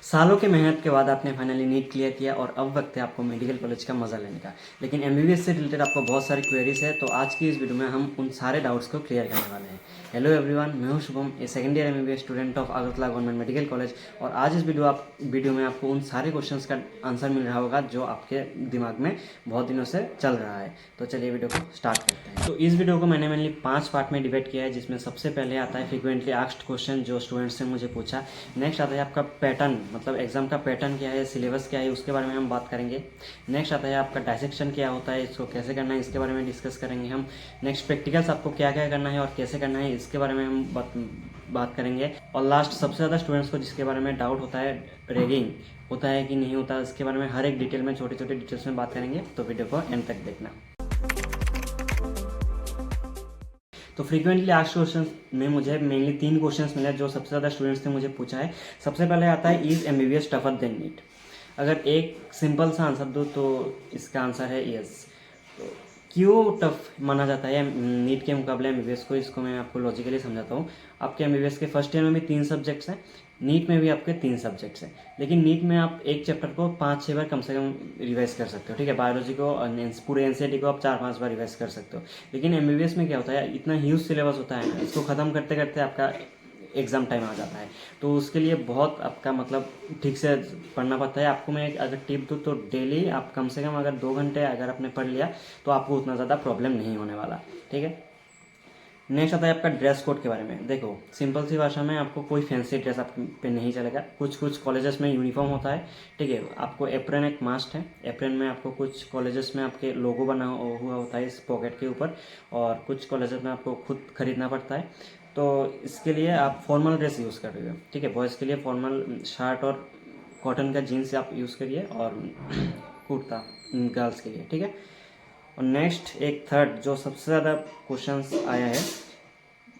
सालों की मेहनत के बाद आपने फाइनली नीट क्लियर किया और अब वक्त है आपको मेडिकल कॉलेज का मज़ा लेने का। लेकिन एमबीबीएस से रिलेटेड आपको बहुत सारी क्वेरीज है, तो आज की इस वीडियो में हम उन सारे डाउट्स को क्लियर करने वाले हैं। हेलो एवरीवन, मैं हूं Shubham, a second year MBBS student of Agartala government medical college. और आज इस वीडियो में आपको उन सारे क्वेश्चंस का आंसर मिल रहा होगा जो आपके दिमाग में बहुत दिनों से चल रहा है। तो चलिए वीडियो को स्टार्ट करते हैं। तो इस वीडियो को मैंने मेनली 5 पार्ट में डिवाइड किया है, जिसमें सबसे पहले आता है फ्रिक्वेंटली आस्क्ड क्वेश्चन जो स्टूडेंट्स ने मुझे पूछा। नेक्स्ट आता है आपका पैटर्न, मतलब एग्जाम का पैटर्न क्या है, सिलेबस क्या है, उसके बारे में हम बात करेंगे। नेक्स्ट आता है आपका डायसेक्शन क्या होता है, इसको कैसे करना है, इसके बारे में डिस्कस करेंगे हम। नेक्स्ट प्रैक्टिकल्स आपको क्या क्या करना है और कैसे करना है, इसके बारे में हम बात करेंगे। और लास्ट सबसे ज़्यादा स्टूडेंट्स को जिसके बारे में डाउट होता है, रैगिंग होता है कि नहीं होता, इसके बारे में हर एक डिटेल में छोटे छोटे डिटेल्स में बात करेंगे। तो वीडियो को एंड तक देखना। तो फ्रीक्वेंटली आस्क्ड क्वेश्चन में मुझे मेनली 3 क्वेश्चंस मिले जो सबसे ज़्यादा स्टूडेंट्स ने मुझे पूछा है। सबसे पहले आता है, is MBBS tougher than NEET. अगर एक सिंपल सा आंसर दो तो इसका आंसर है यस। तो क्यों टफ माना जाता है नीट के मुकाबले एमबीबीएस को, इसको मैं आपको लॉजिकली समझाता हूँ। आपके एमबीबीएस के फर्स्ट ईयर में भी 3 सब्जेक्ट्स हैं, नीट में भी आपके 3 सब्जेक्ट्स हैं। लेकिन नीट में आप एक चैप्टर को 5-6 बार कम से कम रिवाइज कर सकते हो, ठीक है। बायोलॉजी को पूरे एनसीईआरटी को आप 4-5 बार रिवाइज कर सकते हो। लेकिन एमबीबीएस में क्या होता है, इतना ह्यूज सिलेबस होता है ना, इसको ख़त्म करते करते आपका एग्ज़ाम टाइम आ जाता है। तो उसके लिए बहुत आपका मतलब ठीक से पढ़ना पड़ता है। आपको मैं एक अगर टिप दूँ तो डेली आप कम से कम अगर 2 घंटे अगर आपने पढ़ लिया तो आपको उतना ज़्यादा प्रॉब्लम नहीं होने वाला, ठीक है। नेक्स्ट आता है आपका ड्रेस कोड के बारे में। देखो, सिंपल सी भाषा में आपको कोई फैंसी ड्रेस आप पे नहीं चलेगा। कुछ कुछ कॉलेजेस में यूनिफॉर्म होता है, ठीक है। आपको एप्रन एक मास्ट है। एप्रन में आपको कुछ कॉलेजेस में आपके लोगो बना हुआ होता है इस पॉकेट के ऊपर, और कुछ कॉलेजेस में आपको खुद खरीदना पड़ता है। तो इसके लिए आप फॉर्मल ड्रेस यूज़ कर रहे हो, ठीक है। बॉयज़ के लिए फॉर्मल शर्ट और कॉटन का जीन्स आप यूज़ करिए, और कुर्ता गर्ल्स के लिए, ठीक है। और नेक्स्ट एक थर्ड जो सबसे ज़्यादा क्वेश्चंस आया है,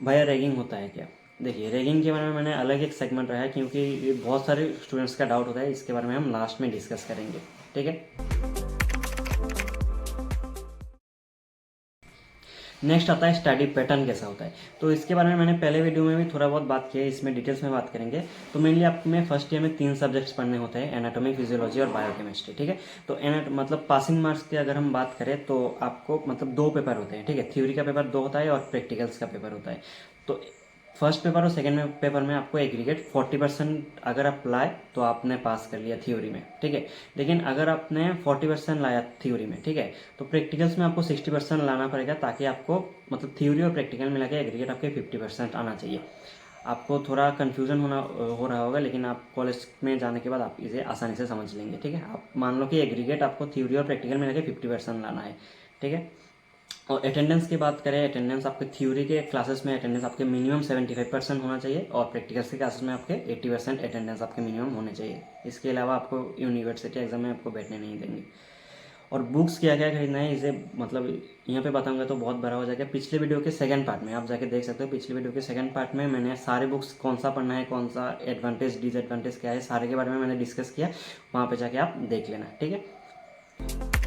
भैया रैगिंग होता है क्या। देखिए, रैगिंग के बारे में मैंने अलग एक सेगमेंट रहा है, क्योंकि ये बहुत सारे स्टूडेंट्स का डाउट होता है। इसके बारे में हम लास्ट में डिस्कस करेंगे, ठीक है। नेक्स्ट आता है स्टडी पैटर्न कैसा होता है। तो इसके बारे में मैंने पहले वीडियो में भी थोड़ा बहुत बात किया है, इसमें डिटेल्स में बात करेंगे। तो मेनली आपको में फर्स्ट ईयर में 3 सब्जेक्ट्स पढ़ने होते हैं, एनाटॉमी, फिजियोलॉजी और बायोकेमिस्ट्री, ठीक है। तो मतलब पासिंग मार्क्स की अगर हम बात करें तो आपको मतलब 2 पेपर होते हैं, ठीक है। थ्योरी का पेपर 2 होता है और प्रैक्टिकल्स का पेपर होता है। तो फर्स्ट पेपर और सेकंड पेपर में आपको एग्रीगेट 40% अगर आप लाए तो आपने पास कर लिया थ्योरी में, ठीक है। लेकिन अगर आपने 40% लाया थ्योरी में, ठीक है, तो प्रैक्टिकल्स में आपको 60% लाना पड़ेगा, ताकि आपको मतलब थ्योरी और प्रैक्टिकल मिला के एग्रीगेट आपके 50% आना चाहिए। आपको थोड़ा कन्फ्यूजन हो रहा होगा, लेकिन आप कॉलेज में जाने के बाद आप इसे आसानी से समझ लेंगे, ठीक है। आप मान लो कि एग्रीगेट आपको थ्योरी और प्रैक्टिकल मिला के 50% लाना है, ठीक है। और अटेंडेंस की बात करें, अटेंडेंस आपके थ्योरी के क्लासेस में अटेंडेंस आपके मिनिमम 75% होना चाहिए, और प्रैक्टिकल्स के क्लासेस में आपके 80% अटेंडेंस आपके मिनिमम होने चाहिए। इसके अलावा आपको यूनिवर्सिटी एग्जाम में आपको बैठने नहीं देंगे। और बुक्स क्या क्या खरीदना है, इसे मतलब यहाँ पे बताऊंगा तो बहुत बड़ा हो जाएगा। पिछले वीडियो के सेकंड पार्ट में आप जाके देख सकते हो। पिछले वीडियो के सेकंड पार्ट में मैंने सारे बुक्स कौन सा पढ़ना है, कौन सा एडवांटेज डिसएडवांटेज क्या है, सारे के बारे में मैंने डिस्कस किया। वहाँ पे जाके आप देख लेना, ठीक है।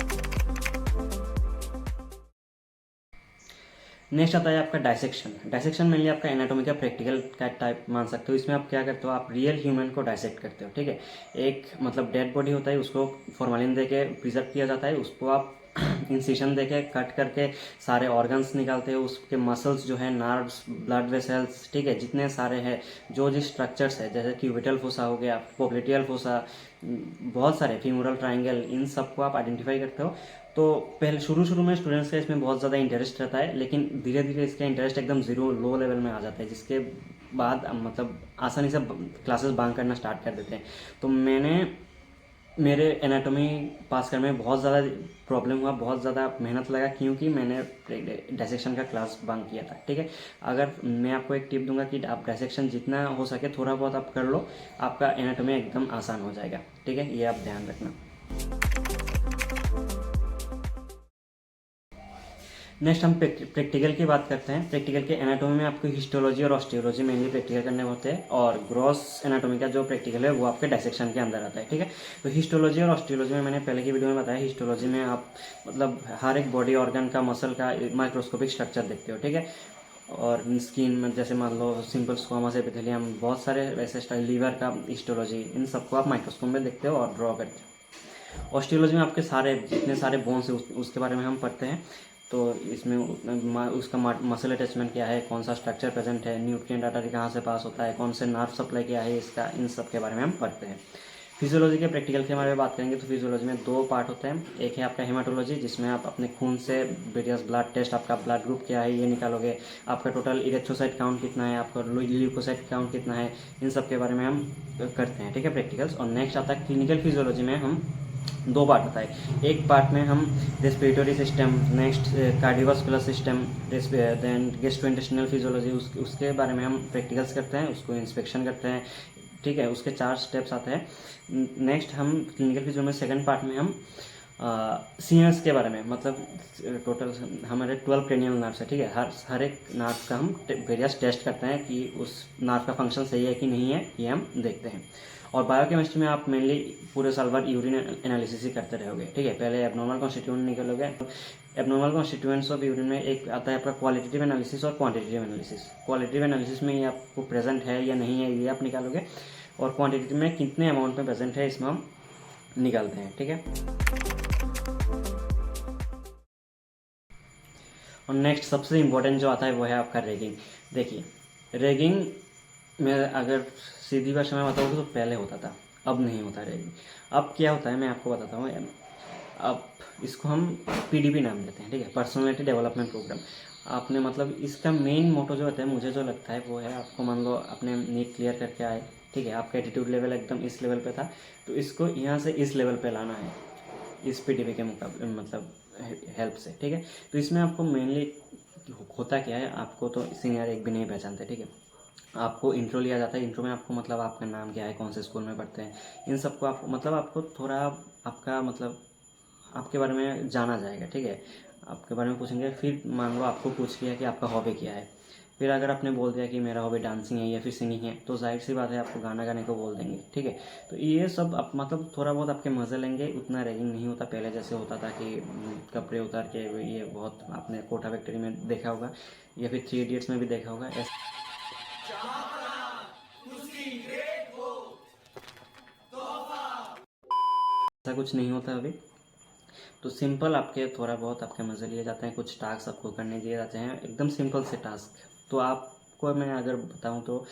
नेक्स्ट आता है आपका डायसेक्शन। डायसेक्शन मेनली आपका एनाटॉमी का प्रैक्टिकल का टाइप मान सकते हो। इसमें आप क्या करते हो, आप रियल ह्यूमन को डायसेक्ट करते हो, ठीक है। एक मतलब डेड बॉडी होता है, उसको फॉर्मालिन दे के प्रिजर्व किया जाता है, उसको आप इंसिशन दे के कट करके सारे ऑर्गन्स निकालते हो, उसके मसल्स जो है, नर्व्स, ब्लड वेसल्स, ठीक है, जितने सारे हैं जो स्ट्रक्चर्स है, जैसे क्यूबिटल फोसा हो गया, पोप्लेटियल फोसा, बहुत सारे फीमोरल ट्राइंगल, इन सबको आप आइडेंटिफाई करते हो। तो पहले शुरू शुरू में स्टूडेंट्स का इसमें बहुत ज़्यादा इंटरेस्ट रहता है, लेकिन धीरे धीरे इसका इंटरेस्ट एकदम ज़ीरो लो लेवल में आ जाता है, जिसके बाद मतलब आसानी से क्लासेस बांक करना स्टार्ट कर देते हैं। तो मेरे एनाटॉमी पास करने में बहुत ज़्यादा प्रॉब्लम हुआ, बहुत ज़्यादा मेहनत लगा, क्योंकि मैंने डायसेक्शन का क्लास बंक किया था, ठीक है। अगर मैं आपको एक टिप दूंगा कि आप डायसेक्शन जितना हो सके थोड़ा बहुत आप कर लो, आपका एनाटॉमी एकदम आसान हो जाएगा, ठीक है। ये आप ध्यान रखना। नेक्स्ट हम प्रैक्टिकल की बात करते हैं। प्रैक्टिकल के एनाटॉमी में आपको हिस्टोलॉजी और ऑस्टियोलॉजी मेनली प्रैक्टिकल करने होते हैं, और ग्रॉस एनाटॉमी का जो प्रैक्टिकल है वो आपके डायसेक्शन के अंदर आता है, ठीक है। तो हिस्टोलॉजी और ऑस्टियोलॉजी में मैंने पहले की वीडियो में बताया, हिस्टोलॉजी में आप मतलब हर एक बॉडी ऑर्गन का, मसल का माइक्रोस्कोपिक स्ट्रक्चर देखते हो, ठीक है। और स्किन में जैसे मान लो सिंपल स्क्वामस एपिथेलियम, बहुत सारे वैसे स्टाइल, लीवर का हिस्टोलॉजी, इन सबको आप माइक्रोस्कोप में देखते हो और ड्रॉ करते हो। ऑस्टियोलॉजी में आपके सारे जितने सारे बोन्स है उसके बारे में हम पढ़ते हैं। तो इसमें उसका मसल अटैचमेंट क्या है, कौन सा स्ट्रक्चर प्रेजेंट है, न्यूट्रिएंट आर्टरी कहाँ से पास होता है, कौन से नर्व सप्लाई क्या है इसका, इन सब के बारे में हम पढ़ते हैं। फिजियोलॉजी के प्रैक्टिकल के बारे में बात करेंगे तो फिजियोलॉजी में 2 पार्ट होते हैं। एक है आपका हेमाटोलॉजी, जिसमें आप अपने खून से वेरियस ब्लड टेस्ट, आपका ब्लड ग्रुप क्या है ये निकालोगे, आपका टोटल इरेथ्रोसाइट काउंट कितना है, आपका ल्यूकोसाइट काउंट कितना है, इन सब के बारे में हम करते हैं, ठीक है, प्रैक्टिकल्स। और नेक्स्ट आता है क्लिनिकल फिजियोलॉजी में हम 2 पार्ट होता है। एक पार्ट में हम respiratory system, next cardiovascular system, then gastrointestinal physiology, उसके बारे में हम प्रैक्टिकल्स करते हैं, उसको इंस्पेक्शन करते हैं, ठीक है। उसके 4 स्टेप्स आते हैं। नेक्स्ट हम क्लिनिकल फिजियोलॉजी में सेकंड पार्ट में हम सीएनएस के बारे में, मतलब टोटल हमारे 12 क्रेनियल नर्व्स है, ठीक है। हर एक नर्व का हम वेरियस टेस्ट करते हैं कि उस नर्व का फंक्शन सही है कि नहीं है, ये हम देखते हैं। और बायोकेमिस्ट्री में आप मेनली पूरे साल भर यूरिन एनालिसिस ही करते रहोगे, ठीक है। पहले एबनॉर्मल कॉन्स्टिट्यूएंट निकलोगे। एबनॉर्मल कॉन्स्टिट्यूएंट्स ऑफ यूरिन में एक आता है आपका क्वालिटेटिव एनालिसिस और क्वांटिटेटिव एनालिसिस। क्वालिटेटिव एनालिसिस में ये आपको प्रेजेंट है या नहीं है ये आप निकालोगे, और क्वांटिटेटिव में कितने अमाउंट में प्रेजेंट है इसमें हम निकालते हैं, ठीक है। और नेक्स्ट सबसे इम्पोर्टेंट जो आता है वो है आपका रैगिंग। देखिए, रैगिंग में अगर सीधी भाषा में बताऊँ तो पहले होता था, अब नहीं होता रैगिंग। अब क्या होता है मैं आपको बताता हूँ। अब इसको हम पीडीपी नाम देते हैं, ठीक है, पर्सनालिटी डेवलपमेंट प्रोग्राम। आपने मतलब इसका मेन मोटो जो होता है, मुझे जो लगता है वो है, आपको मान लो अपने नीट क्लियर करके आए, ठीक है, आपका एटीट्यूड लेवल एकदम इस लेवल पे था, तो इसको यहाँ से इस लेवल पे लाना है, इस पीडीपी के मुकाबले, मतलब हेल्प से, ठीक है। तो इसमें आपको मेनली होता क्या है, आपको तो सीनियर एक भी नहीं पहचानते, ठीक है। आपको इंट्रो लिया जाता है। इंट्रो में आपको मतलब आपका नाम क्या है, कौन से स्कूल में पढ़ते हैं, इन सबको आपको मतलब आपको थोड़ा आपका मतलब आपके बारे में जाना जाएगा, ठीक है। आपके बारे में पूछेंगे। फिर मान लो आपको पूछ लिया कि आपका हॉबी क्या है। फिर अगर आपने बोल दिया कि मेरा हॉबी डांसिंग है या फिर सिंगिंग है, तो जाहिर सी बात है आपको गाना गाने को बोल देंगे, ठीक है। तो ये सब आप मतलब थोड़ा बहुत आपके मज़े लेंगे, उतना रैगिंग नहीं होता। पहले जैसे होता था कि कपड़े उतार के, ये बहुत आपने कोटा फैक्ट्री में देखा होगा या फिर 3 इडियट्स में भी देखा होगा। ऐसा कुछ नहीं होता अभी। तो सिंपल आपके थोड़ा बहुत आपके मज़े लिए जाते हैं, कुछ टास्क आपको करने दिए जाते हैं, एकदम सिंपल से टास्क। तो आपको मैं अगर बताऊं तो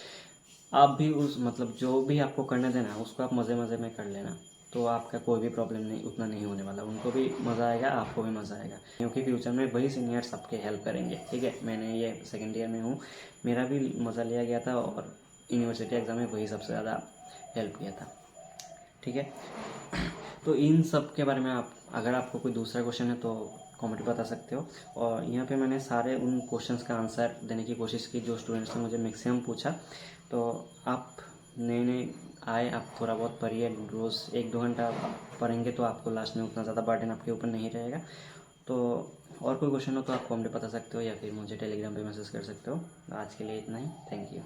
आप भी उस मतलब जो भी आपको करने देना उसको आप मज़े मज़े में कर लेना, तो आपका कोई भी प्रॉब्लम नहीं, उतना नहीं होने वाला। उनको भी मज़ा आएगा, आपको भी मज़ा आएगा, क्योंकि फ्यूचर में वही सीनियर्स आपके हेल्प करेंगे, ठीक है। मैंने ये सेकेंड ईयर में हूँ, मेरा भी मज़ा लिया गया था और यूनिवर्सिटी एग्ज़ाम में वही सबसे ज़्यादा हेल्प किया था, ठीक है। तो इन सब के बारे में आप अगर आपको कोई दूसरा क्वेश्चन है तो कमेंट बता सकते हो। और यहाँ पे मैंने सारे उन क्वेश्चंस का आंसर देने की कोशिश की जो स्टूडेंट्स ने मुझे मैक्सिमम पूछा। तो आप नए नए आए, आप थोड़ा बहुत पढ़िए, रोज़ 1-2 घंटा पढ़ेंगे तो आपको लास्ट में उतना ज़्यादा बर्डन आपके ऊपर नहीं रहेगा। तो और कोई क्वेश्चन हो तो आप कमेंट बता सकते हो या फिर मुझे टेलीग्राम पे मैसेज कर सकते हो। आज के लिए इतना ही, थैंक यू।